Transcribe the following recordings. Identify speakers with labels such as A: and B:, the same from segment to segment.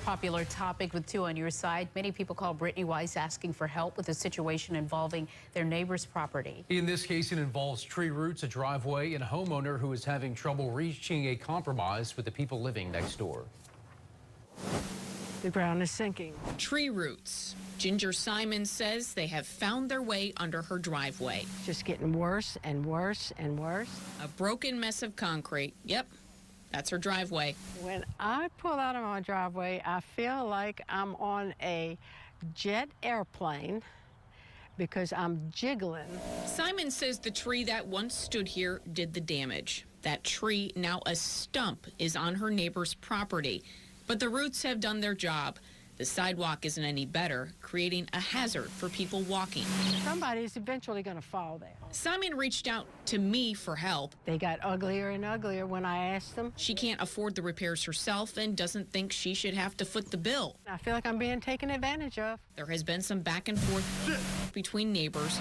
A: popular topic with two on your side. Many people call Brittany Weiss asking for help with a situation involving their neighbor's property.
B: In this case, it involves tree roots, a driveway, and a homeowner who is having trouble reaching a compromise with the people living next door.
C: The ground is sinking.
D: Tree roots. Ginger Simon says they have found their way under her driveway.
C: Just getting worse and worse and worse.
D: A broken mess of concrete. Yep, that's her driveway.
C: When I pull out of my driveway, I feel like I'm on a jet airplane because I'm jiggling.
D: Simon says the tree that once stood here did the damage. That tree, now a stump, is on her neighbor's property. But the roots have done their job. The sidewalk isn't any better, creating a hazard for people walking.
C: Somebody's eventually going to fall there.
D: Simon reached out to me for help.
C: They got uglier and uglier when I asked them.
D: She can't afford the repairs herself and doesn't think she should have to foot the bill.
C: I feel like I'm being taken advantage of.
D: There has been some back and forth between neighbors.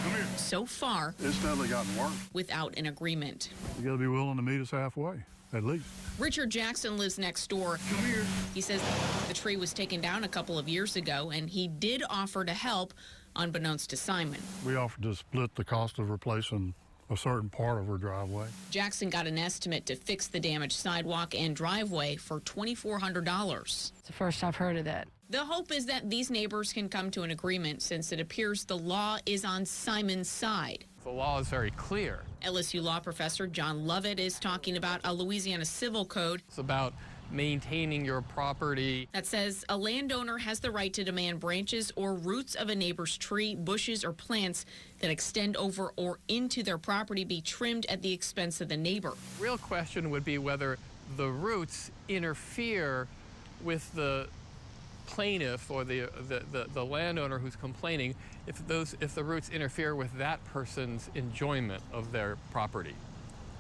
E: Come here.
D: So far,
E: It's steadily gotten worse.
D: without an agreement.
E: You got to be willing to meet us halfway, at least.
D: Richard Jackson lives next door.
E: Come here.
D: He says the tree was taken down a couple of years ago, and he did offer to help, unbeknownst to Simon.
E: We offered to split the cost of replacing a certain part of her driveway.
D: Jackson got an estimate to fix the damaged sidewalk and driveway for $2,400.
C: It's the first I've heard of that.
D: The hope is that these neighbors can come to an agreement, since it appears the law is on Simon's side.
F: The law is very clear.
D: LSU law professor John Lovett is talking about a Louisiana civil code.
F: It's about maintaining your property.
D: That says a landowner has the right to demand branches or roots of a neighbor's tree, bushes, or plants that extend over or into their property be trimmed at the expense of the neighbor.
F: Real question would be whether the roots interfere with the plaintiff or the landowner who's complaining, if the roots interfere with that person's enjoyment of their property,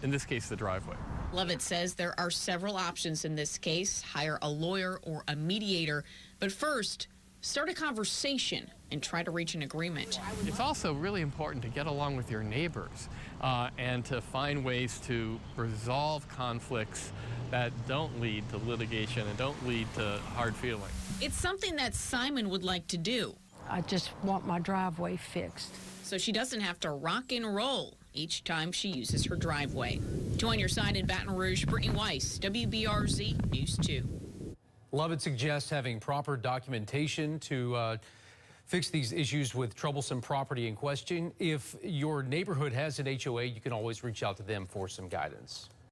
F: in this case the driveway.
D: Lovett says there are several options in this case: hire a lawyer or a mediator, but first start a conversation and try to reach an agreement.
F: It's also really important to get along with your neighbors and to find ways to resolve conflicts that don't lead to litigation and don't lead to hard feelings.
D: It's something that Simon would like to do,
C: I just want my driveway fixed.
D: so she doesn't have to rock and roll each time she uses her driveway. Two on your side in Baton Rouge, Brittany Weiss, WBRZ News 2.
B: Lovett suggests having proper documentation to fix these issues with troublesome property in question. If your neighborhood has an HOA, you can always reach out to them for some guidance.